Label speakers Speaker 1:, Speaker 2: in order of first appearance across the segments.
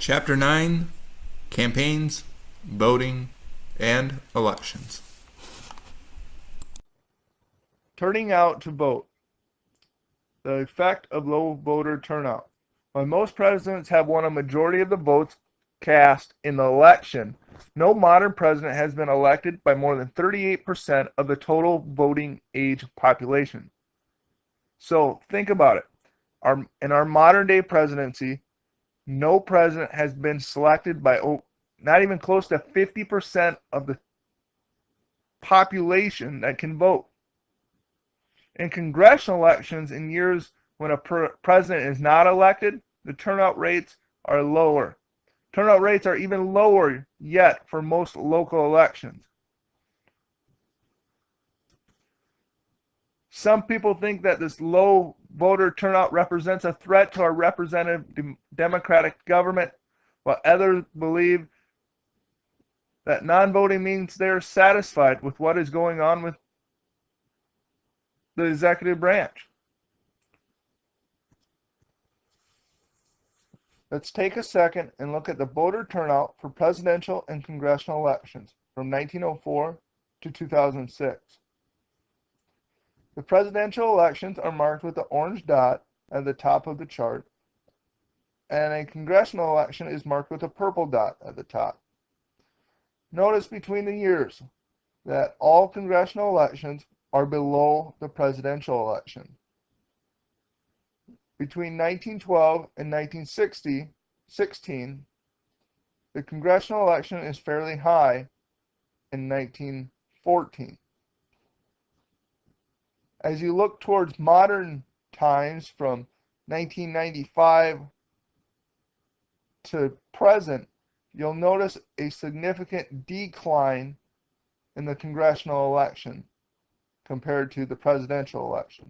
Speaker 1: Chapter 9: Campaigns, Voting, and Elections.
Speaker 2: Turning out to vote. The effect of low voter turnout. While most presidents have won a majority of the votes cast in the election, no modern president has been elected by more than 38% of the total voting age population. So think about it. In our modern day presidency, no president has been selected by not even close to 50% of the population that can vote. In congressional elections, in years when a president is not elected, the turnout rates are lower. Turnout rates are even lower yet for most local elections. Some people think that this low voter turnout represents a threat to our representative democratic government, while others believe that non-voting means they're satisfied with what is going on with the executive branch. Let's take a second and look at the voter turnout for presidential and congressional elections from 1904 to 2006. The presidential elections are marked with the orange dot at the top of the chart, and a congressional election is marked with a purple dot at the top. Notice between the years that all congressional elections are below the presidential election. Between 1912 and 1916, the congressional election is fairly high in 1914. As you look towards modern times from 1995 to present, you'll notice a significant decline in the congressional election compared to the presidential election.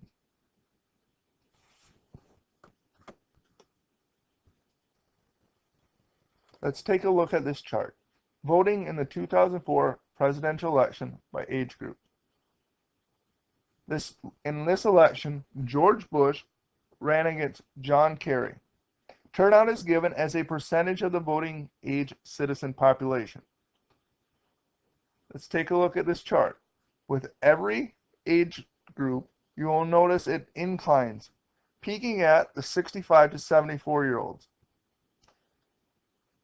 Speaker 2: Let's take a look at this chart. Voting in the 2004 presidential election by age group. In this election, George Bush ran against John Kerry. Turnout is given as a percentage of the voting age citizen population. Let's take a look at this chart. With every age group, you will notice it inclines, peaking at the 65 to 74-year-olds.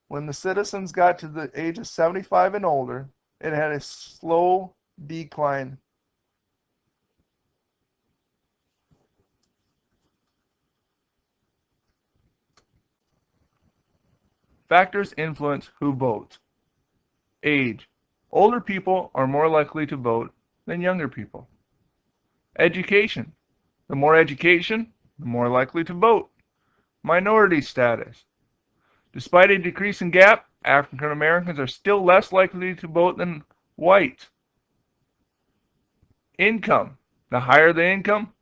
Speaker 2: When the citizens got to the age of 75 and older, it had a slow decline. Factors influence who votes. Age. Older people are more likely to vote than younger people. Education. The more education, the more likely to vote. Minority status. Despite a decreasing gap, African Americans are still less likely to vote than whites. Income. The higher the income,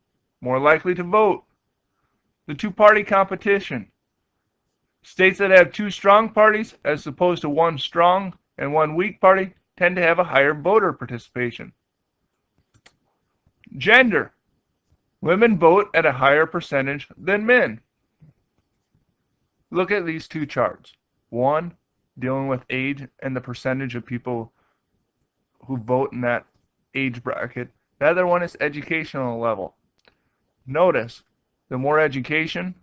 Speaker 2: more likely to vote. The two-party competition. States that have two strong parties as opposed to one strong and one weak party tend to have a higher voter participation. Gender. Women vote at a higher percentage than men. Look at these two charts. One dealing with age and the percentage of people who vote in that age bracket. The other one is educational level. Notice, the more education,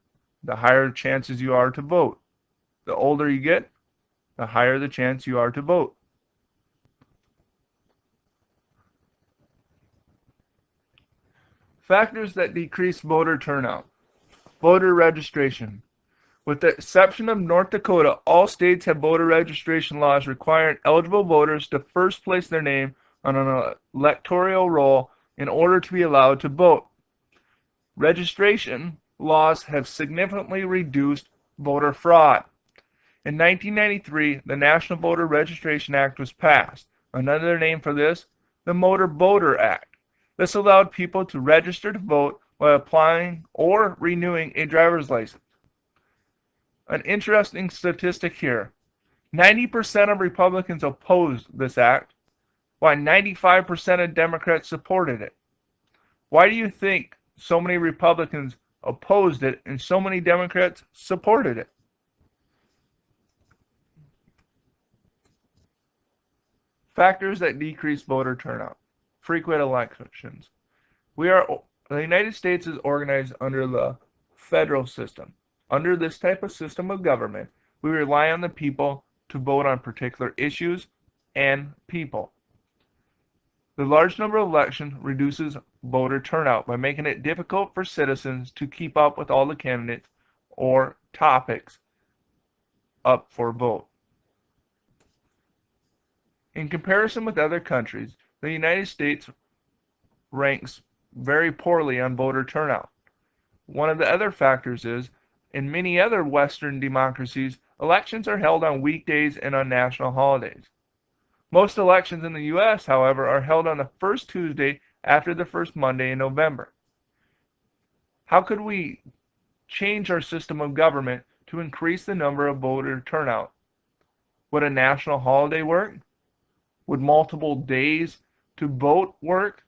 Speaker 2: the higher chances you are to vote. The older you get, the higher the chance you are to vote. Factors that decrease voter turnout. Voter registration. With the exception of North Dakota, all states have voter registration laws requiring eligible voters to first place their name on an electoral roll in order to be allowed to vote. Registration laws have significantly reduced voter fraud. In 1993, the National Voter Registration Act was passed. Another name for this, the Motor Voter Act. This allowed people to register to vote while applying or renewing a driver's license. An interesting statistic here. 90% of Republicans opposed this act, while 95% of Democrats supported it. Why do you think so many Republicans opposed it and so many Democrats supported it? Factors that decrease voter turnout. Frequent elections. The United States is organized under the federal system. Under this type of system of government, we rely on the people to vote on particular issues and people. The large number of elections reduces voter turnout by making it difficult for citizens to keep up with all the candidates or topics up for vote. In comparison with other countries, the United States ranks very poorly on voter turnout. One of the other factors is, in many other Western democracies, elections are held on weekdays and on national holidays. Most elections in the U.S., however, are held on the first Tuesday after the first Monday in November. How could we change our system of government to increase the number of voter turnout? Would a national holiday work? Would multiple days to vote work?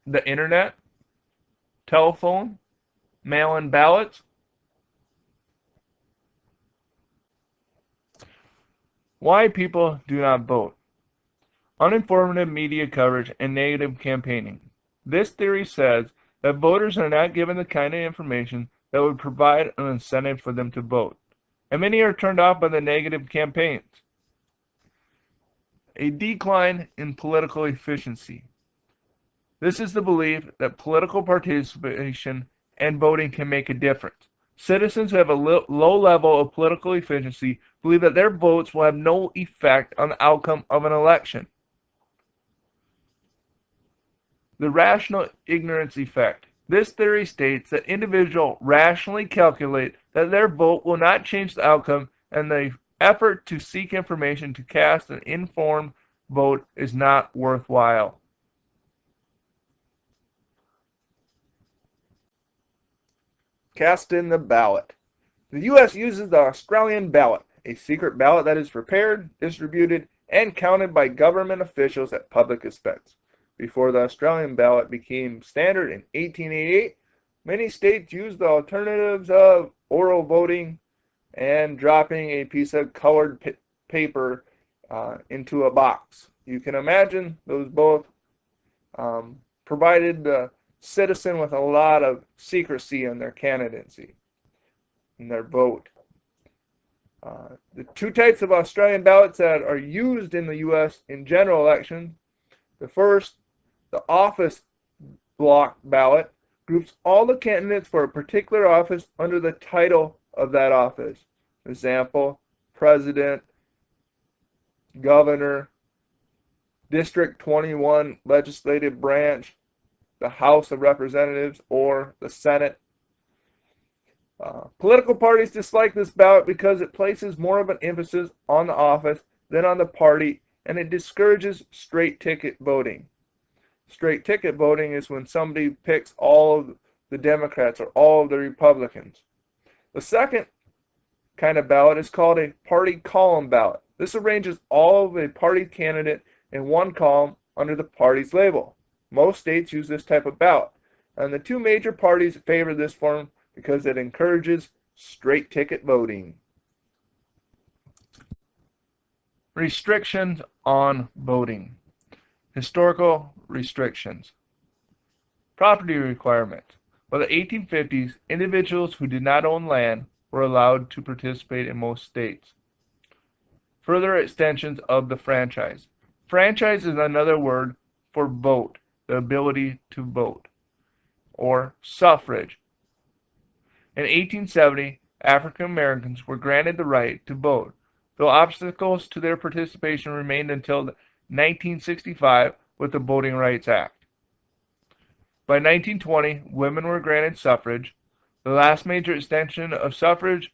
Speaker 2: The internet? Telephone? Mail-in ballots? Why people do not vote. Uninformative media coverage and negative campaigning. This theory says that voters are not given the kind of information that would provide an incentive for them to vote, and many are turned off by the negative campaigns. A decline in political efficiency. This is the belief that political participation and voting can make a difference. Citizens who have a low level of political efficiency believe that their votes will have no effect on the outcome of an election. The rational ignorance effect. This theory states that individuals rationally calculate that their vote will not change the outcome, and the effort to seek information to cast an informed vote is not worthwhile. Cast in the ballot. The U.S. uses the Australian ballot, a secret ballot that is prepared, distributed, and counted by government officials at public expense. Before the Australian ballot became standard in 1888, many states used the alternatives of oral voting and dropping a piece of colored paper into a box. You can imagine those both provided the citizen with a lot of secrecy in their candidacy, in their vote. The two types of Australian ballots that are used in the U.S. in general elections. The first, the office block ballot, groups all the candidates for a particular office under the title of that office. For example, president, governor, District 21 legislative branch, the House of Representatives, or the Senate. Political parties dislike this ballot because it places more of an emphasis on the office than on the party, and it discourages straight ticket voting. Straight ticket voting is when somebody picks all of the Democrats or all of the Republicans. The second kind of ballot is called a party column ballot. This arranges all of a party candidate in one column under the party's label. Most states use this type of ballot, and the two major parties favor this form because it encourages straight ticket voting. Restrictions on voting. Historical restrictions. Property requirements. By the 1850s, individuals who did not own land were allowed to participate in most states. Further extensions of the franchise. Franchise is another word for vote, the ability to vote, or suffrage. In 1870, African Americans were granted the right to vote, though obstacles to their participation remained until 1965 with the Voting Rights Act. By 1920, women were granted suffrage. The last major extension of suffrage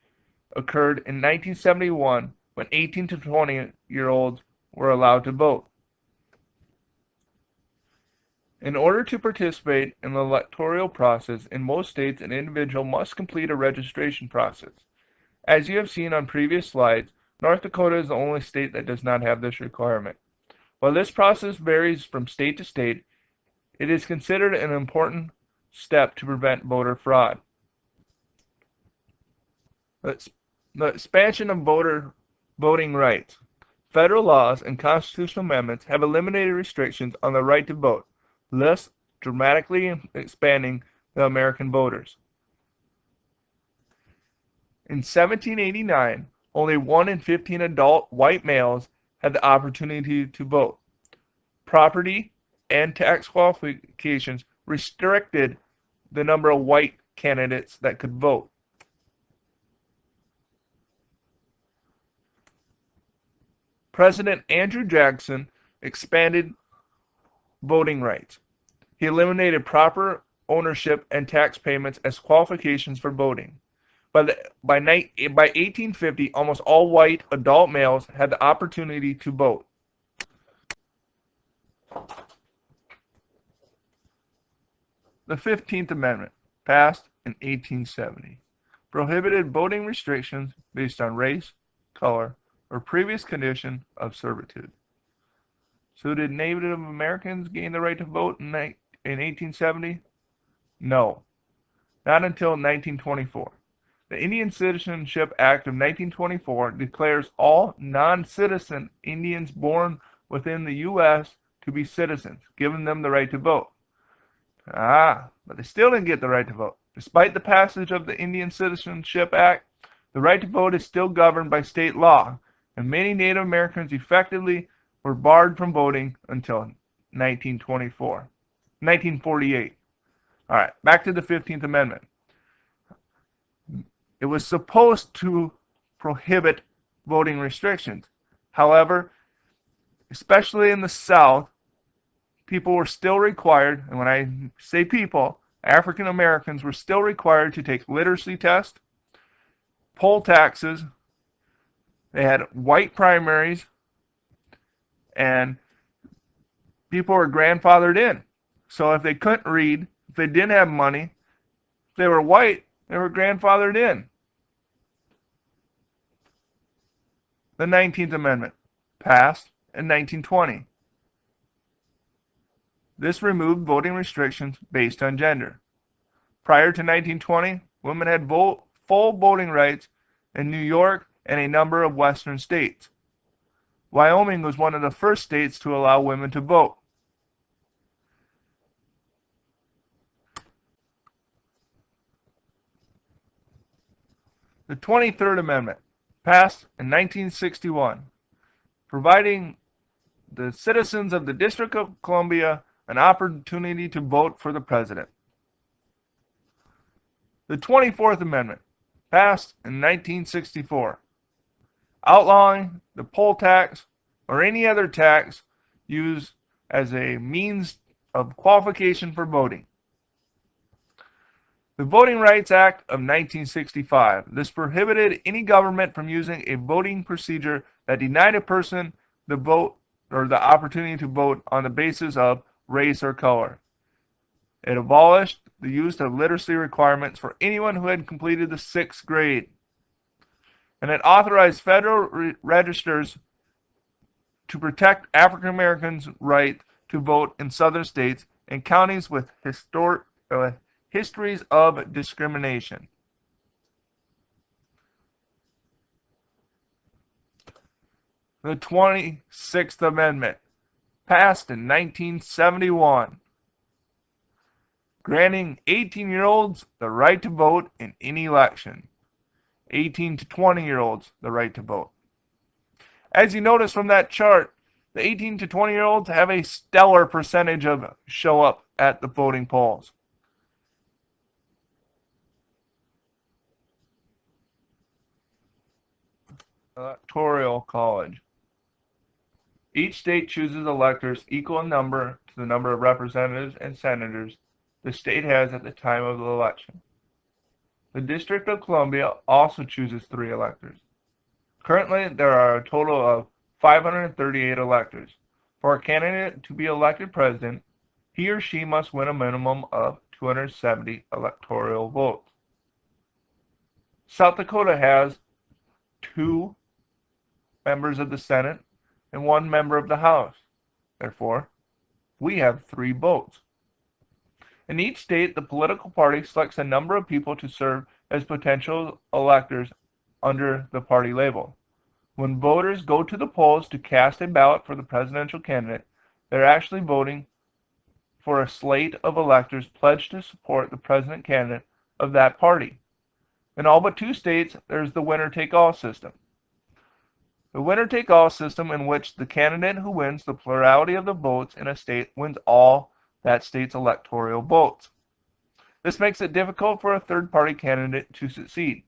Speaker 2: occurred in 1971 when 18 to 20-year-olds were allowed to vote. In order to participate in the electoral process in most states, an individual must complete a registration process. As you have seen on previous slides, North Dakota is the only state that does not have this requirement. While this process varies from state to state, it is considered an important step to prevent voter fraud. The expansion of voting rights. Federal laws and constitutional amendments have eliminated restrictions on the right to vote, thus dramatically expanding the American voters. In 1789, only 1 in 15 adult white males had the opportunity to vote. Property and tax qualifications restricted the number of white candidates that could vote. President Andrew Jackson expanded voting rights. He eliminated proper ownership and tax payments as qualifications for voting. By 1850, almost all white adult males had the opportunity to vote. The 15th Amendment, passed in 1870, prohibited voting restrictions based on race, color, or previous condition of servitude. So did Native Americans gain the right to vote in 1870? No, not until 1924. The Indian Citizenship Act of 1924 declares all non-citizen Indians born within the U.S. to be citizens, giving them the right to vote. But they still didn't get the right to vote. Despite the passage of the Indian Citizenship Act, the right to vote is still governed by state law, and many Native Americans effectively were barred from voting until 1948. All right, back to the 15th Amendment. It was supposed to prohibit voting restrictions. However, especially in the South, people were still required, and when I say people, African Americans were still required to take literacy tests, poll taxes. They had white primaries, and people were grandfathered in. So if they couldn't read, if they didn't have money, if they were white, they were grandfathered in. The 19th Amendment, passed in 1920. This removed voting restrictions based on gender. Prior to 1920, women had full voting rights in New York and a number of western states. Wyoming was one of the first states to allow women to vote. The 23rd Amendment, passed in 1961, providing the citizens of the District of Columbia an opportunity to vote for the president. The 24th Amendment, passed in 1964, outlawing the poll tax or any other tax used as a means of qualification for voting. The Voting Rights Act of 1965. This prohibited any government from using a voting procedure that denied a person the vote or the opportunity to vote on the basis of race or color. It abolished the use of literacy requirements for anyone who had completed the 6th grade. And it authorized federal registers to protect African Americans' right to vote in southern states and counties with histories of discrimination. The 26th Amendment, passed in 1971, granting 18-year-olds the right to vote in any election. 18 to 20-year-olds the right to vote. As you notice from that chart, the 18 to 20-year-olds have a stellar percentage of show up at the voting polls. Electoral College. Each state chooses electors equal in number to the number of representatives and senators the state has at the time of the election. The District of Columbia also chooses 3 electors. Currently, there are a total of 538 electors. For a candidate to be elected president, he or she must win a minimum of 270 electoral votes. South Dakota has 2 members of the Senate and 1 member of the House. Therefore, we have 3 votes. In each state, the political party selects a number of people to serve as potential electors under the party label. When voters go to the polls to cast a ballot for the presidential candidate, they're actually voting for a slate of electors pledged to support the president candidate of that party. In all but 2 states, there's the winner-take-all system. The winner-take-all system in which the candidate who wins the plurality of the votes in a state wins all that state's electoral votes. This makes it difficult for a third-party candidate to succeed.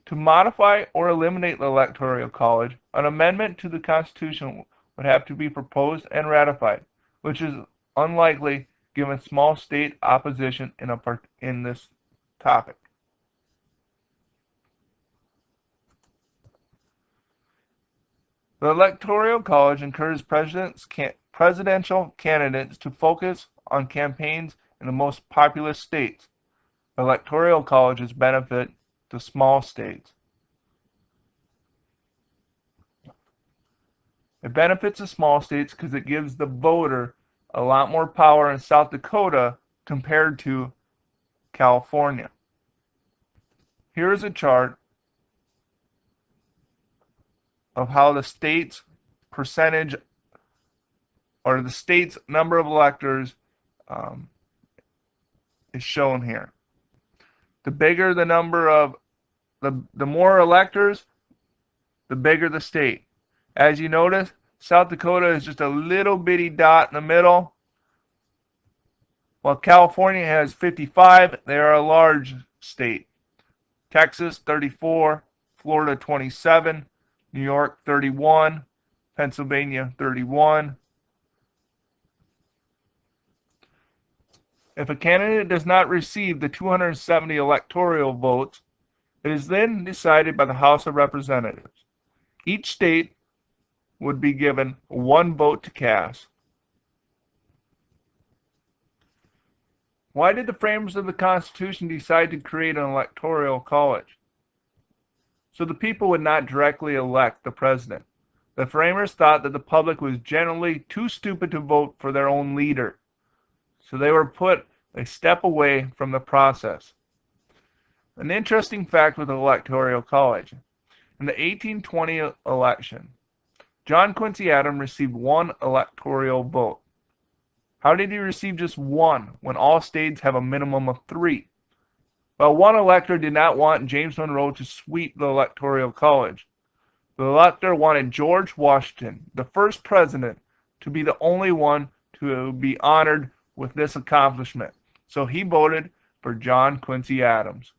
Speaker 2: To modify or eliminate the Electoral College, an amendment to the Constitution would have to be proposed and ratified, which is unlikely given small state opposition in this topic. The Electoral College encourages presidential candidates to focus on campaigns in the most populous states. Electoral colleges benefit the small states. It benefits the small states because it gives the voter a lot more power in South Dakota compared to California. Here is a chart of how the state's percentage or the state's number of electors is shown here. The bigger the number of the more electors, the bigger the state. As you notice, South Dakota is just a little bitty dot in the middle. While California has 55, they are a large state. Texas 34, Florida 27, New York 31, Pennsylvania 31. If a candidate does not receive the 270 electoral votes, it is then decided by the House of Representatives. Each state would be given 1 vote to cast. Why did the framers of the Constitution decide to create an electoral college? So the people would not directly elect the president. The framers thought that the public was generally too stupid to vote for their own leader. So they were put a step away from the process. An interesting fact with the Electoral College. In the 1820 election, John Quincy Adams received 1 electoral vote. How did he receive just 1 when all states have a minimum of 3? Well, 1 elector did not want James Monroe to sweep the Electoral College. The elector wanted George Washington, the first president, to be the only one to be honored with this accomplishment. So he voted for John Quincy Adams.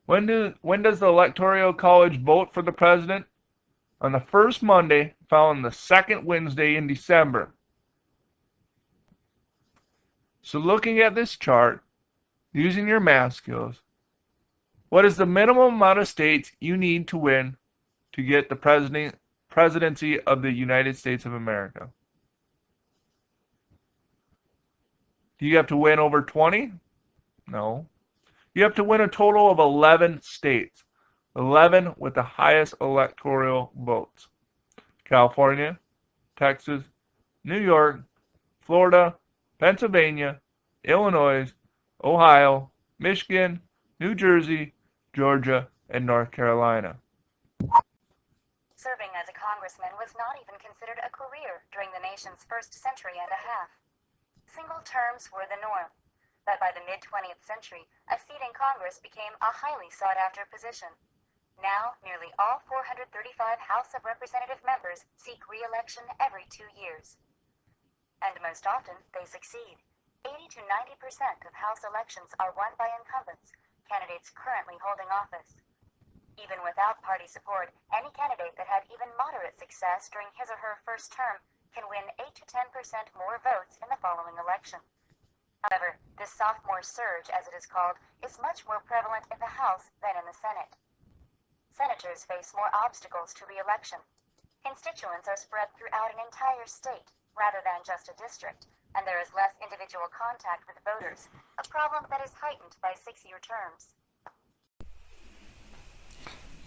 Speaker 2: When does the Electoral College vote for the president? On the first Monday following the second Wednesday in December. So looking at this chart, using your math skills, what is the minimum amount of states you need to win to get the presidency of the United States of America? Do you have to win over 20? No. You have to win a total of 11 states. 11 with the highest electoral votes. California, Texas, New York, Florida, Pennsylvania, Illinois, Ohio, Michigan, New Jersey, Georgia, and North Carolina.
Speaker 3: Serving as a congressman was not even considered a career during the nation's first century and a half. Single terms were the norm, but by the mid-20th century, a seat in Congress became a highly sought-after position. Now, nearly all 435 House of Representative members seek re-election every 2 years. And most often, they succeed. 80 to 90% of House elections are won by incumbents, candidates currently holding office. Even without party support, any candidate that had even moderate success during his or her first term can win 8 to 10% more votes in the following election. However, this sophomore surge, as it is called, is much more prevalent in the House than in the Senate. Senators face more obstacles to re-election. Constituents are spread throughout an entire state, rather than just a district, and there is less individual contact with voters, a problem that is heightened by 6-year terms.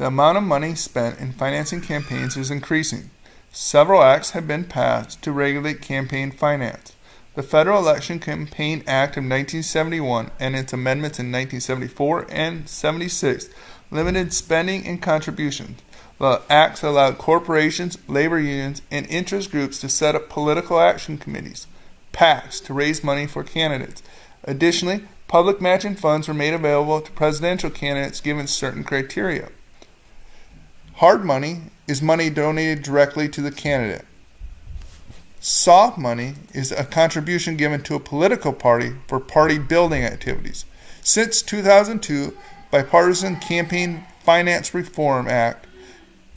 Speaker 1: The amount of money spent in financing campaigns is increasing. Several acts have been passed to regulate campaign finance. The Federal Election Campaign Act of 1971 and its amendments in 1974 and 76 limited spending and contributions. The acts allowed corporations, labor unions, and interest groups to set up political action committees, PACs, to raise money for candidates. Additionally, public matching funds were made available to presidential candidates given certain criteria. Hard money is money donated directly to the candidate. Soft money is a contribution given to a political party for party building activities. Since 2002, Bipartisan Campaign Finance Reform Act,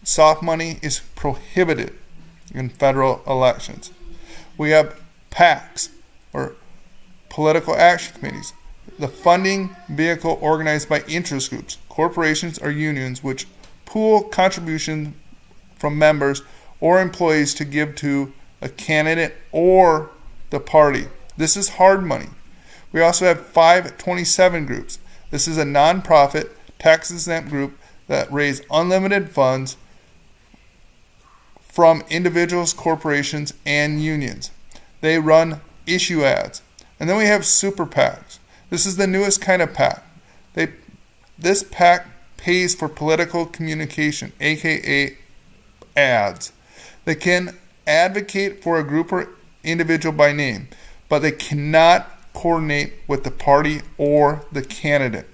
Speaker 1: soft money is prohibited in federal elections. We have PACs, or political action committees, the funding vehicle organized by interest groups, corporations, or unions which pool contributions from members or employees to give to a candidate or the party. This is hard money. We also have 527 groups. This is a nonprofit, tax-exempt group that raise unlimited funds from individuals, corporations, and unions. They run issue ads. And then we have super PACs. This is the newest kind of PAC. This PAC pays for political communication, aka ads. They can advocate for a group or individual by name, but they cannot coordinate with the party or the candidate.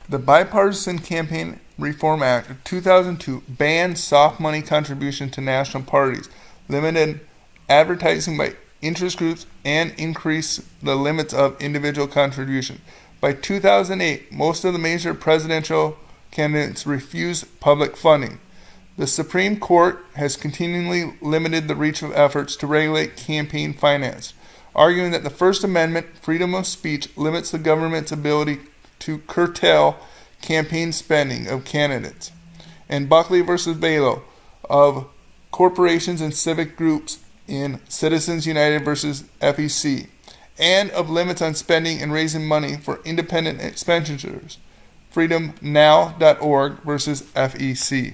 Speaker 1: The Bipartisan Campaign Reform Act of 2002 banned soft money contribution to national parties, limited advertising by interest groups, and increased the limits of individual contribution. By 2008, most of the major presidential candidates refused public funding. The Supreme Court has continually limited the reach of efforts to regulate campaign finance, arguing that the First Amendment, freedom of speech, limits the government's ability to curtail campaign spending of candidates. And Buckley versus Balo of corporations and civic groups in Citizens United versus FEC, and of limits on spending and raising money for independent expenditures, freedomnow.org versus FEC.